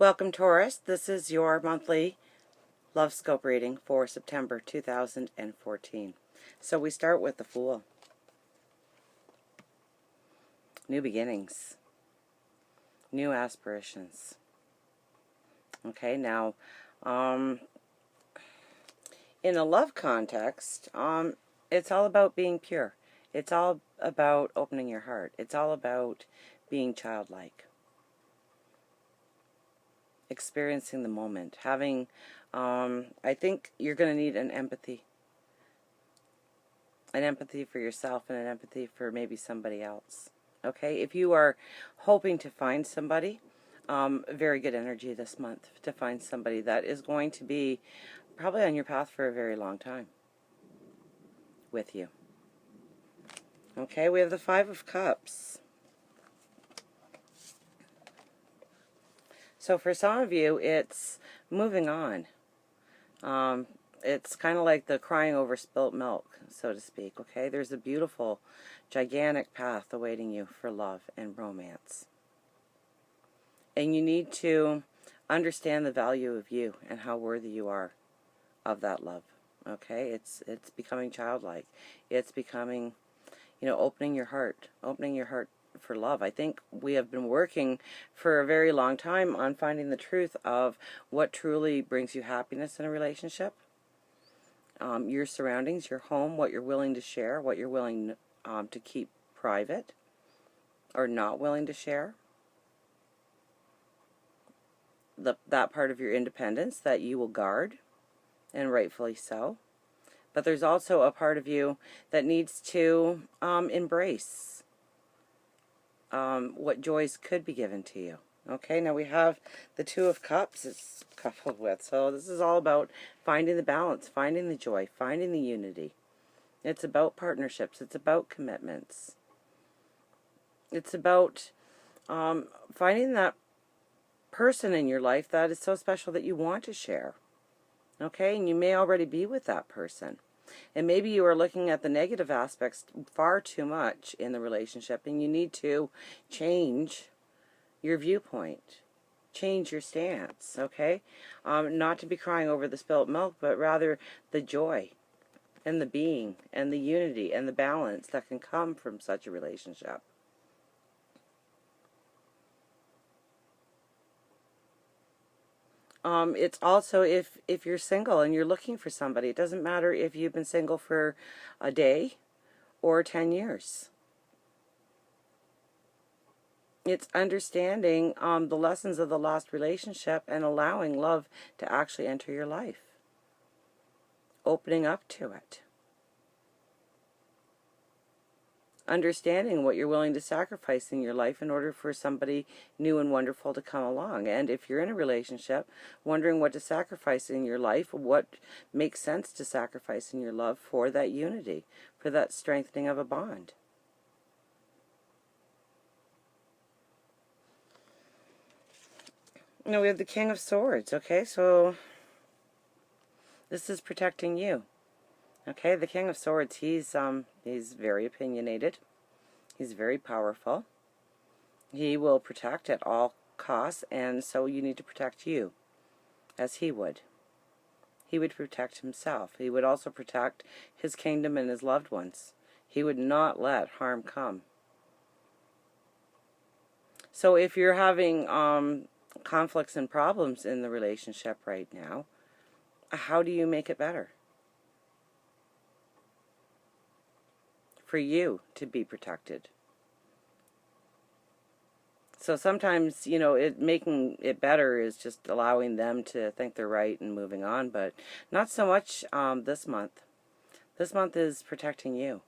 Welcome, Taurus. This is your monthly love scope reading for September 2014. So we start with the Fool. New beginnings. New aspirations. Okay, now, in a love context, it's all about being pure. It's all about opening your heart. It's all about being childlike. Experiencing the moment, having, I think you're going to need an empathy for yourself and an empathy for maybe somebody else. Okay, if you are hoping to find somebody, very good energy this month to find somebody that is going to be probably on your path for a very long time with you. Okay, we have the Five of Cups. So for some of you, it's moving on. It's kind of like the crying over spilt milk, so to speak, okay? There's a beautiful, gigantic path awaiting you for love and romance. And you need to understand the value of you and how worthy you are of that love, okay? It's becoming childlike. It's becoming, opening your heart for love. I think we have been working for a very long time on finding the truth of what truly brings you happiness in a relationship. Your surroundings, your home, what you're willing to share, what you're willing to keep private or not willing to share. That part of your independence that you will guard, and rightfully so. But there's also a part of you that needs to embrace what joys could be given to you. Okay, now we have the Two of Cups it's coupled with. So this is all about finding the balance, finding the joy, finding the unity. It's about partnerships. It's about commitments. It's about finding that person in your life that is so special that you want to share. Okay, and you may already be with that person. And maybe you are looking at the negative aspects far too much in the relationship, and you need to change your viewpoint, change your stance, okay? Not to be crying over the spilt milk, but rather the joy and the being and the unity and the balance that can come from such a relationship. It's also if you're single and you're looking for somebody, it doesn't matter if you've been single for a day or 10 years. It's understanding the lessons of the lost relationship and allowing love to actually enter your life. Opening up to it. Understanding what you're willing to sacrifice in your life in order for somebody new and wonderful to come along. And if you're in a relationship, wondering what to sacrifice in your life, what makes sense to sacrifice in your love for that unity, for that strengthening of a bond. Now we have the King of Swords, okay? So this is protecting you. Okay, the King of Swords, he's very opinionated. He's very powerful. He will protect at all costs, and so you need to protect you, as he would. He would protect himself. He would also protect his kingdom and his loved ones. He would not let harm come. So if you're having conflicts and problems in the relationship right now, how do you make it better? For you to be protected. So sometimes, making it better is just allowing them to think they're right and moving on, but not so much this month. This month is protecting you.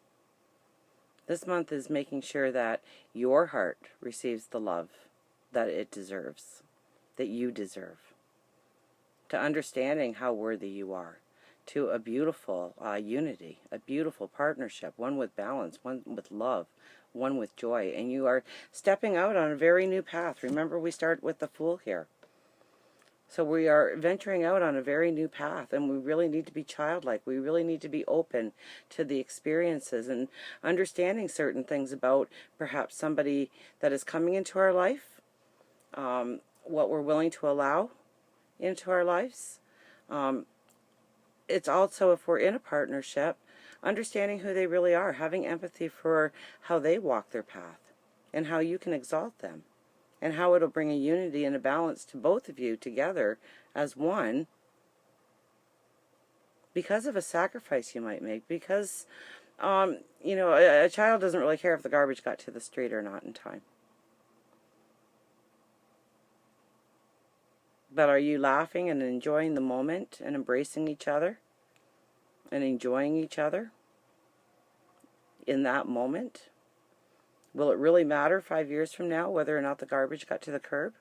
This month is making sure that your heart receives the love that it deserves, that you deserve. To understanding how worthy you are. To a beautiful unity, a beautiful partnership, one with balance, one with love, one with joy. And you are stepping out on a very new path. Remember, we start with the Fool here. So we are venturing out on a very new path, and we really need to be childlike. We really need to be open to the experiences and understanding certain things about perhaps somebody that is coming into our life, what we're willing to allow into our lives. It's also, if we're in a partnership, understanding who they really are, having empathy for how they walk their path and how you can exalt them and how it'll bring a unity and a balance to both of you together as one because of a sacrifice you might make, because you know, a child doesn't really care if the garbage got to the street or not in time. But are you laughing and enjoying the moment and embracing each other and enjoying each other in that moment? Will it really matter 5 years from now whether or not the garbage got to the curb?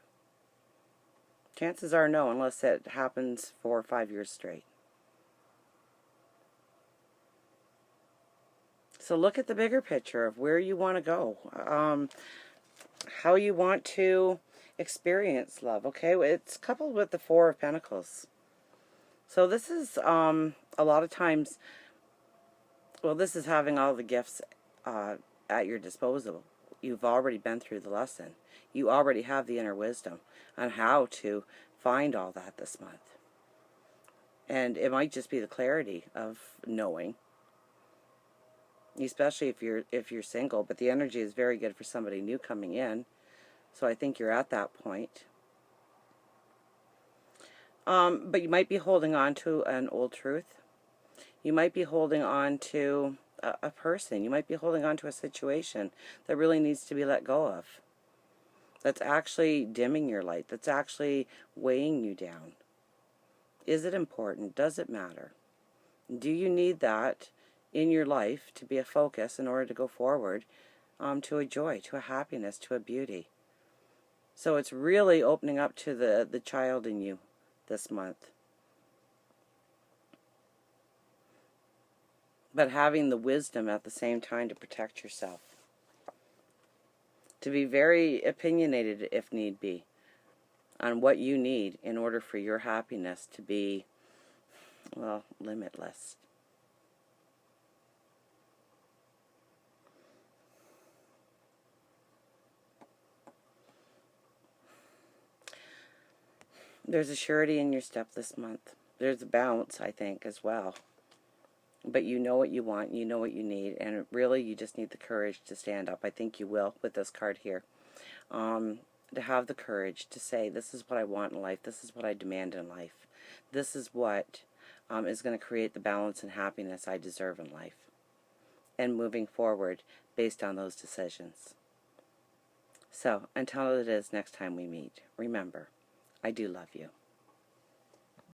Chances are no, unless it happens for 5 years straight. So look at the bigger picture of where you want to go, how you want to experience love. Okay, it's coupled with the Four of Pentacles. So this is a lot of times, well, this is having all the gifts at your disposal. You've already been through the lesson. You already have the inner wisdom on how to find all that this month. And it might just be the clarity of knowing, especially if you're single, but the energy is very good for somebody new coming in. So I think you're at that point. But you might be holding on to an old truth. You might be holding on to a person. You might be holding on to a situation that really needs to be let go of. That's actually dimming your light. That's actually weighing you down. Is it important? Does it matter? Do you need that in your life to be a focus in order to go forward to a joy, to a happiness, to a beauty? So it's really opening up to the child in you this month. But having the wisdom at the same time to protect yourself. To be very opinionated if need be on what you need in order for your happiness to be, well, limitless. There's a surety in your step this month. There's a bounce, I think, as well. But you know what you want, you know what you need, and really you just need the courage to stand up. I think you will with this card here. To have the courage to say, this is what I want in life, this is what I demand in life. This is what is going to create the balance and happiness I deserve in life. And moving forward based on those decisions. So, until it is next time we meet, remember, I do love you.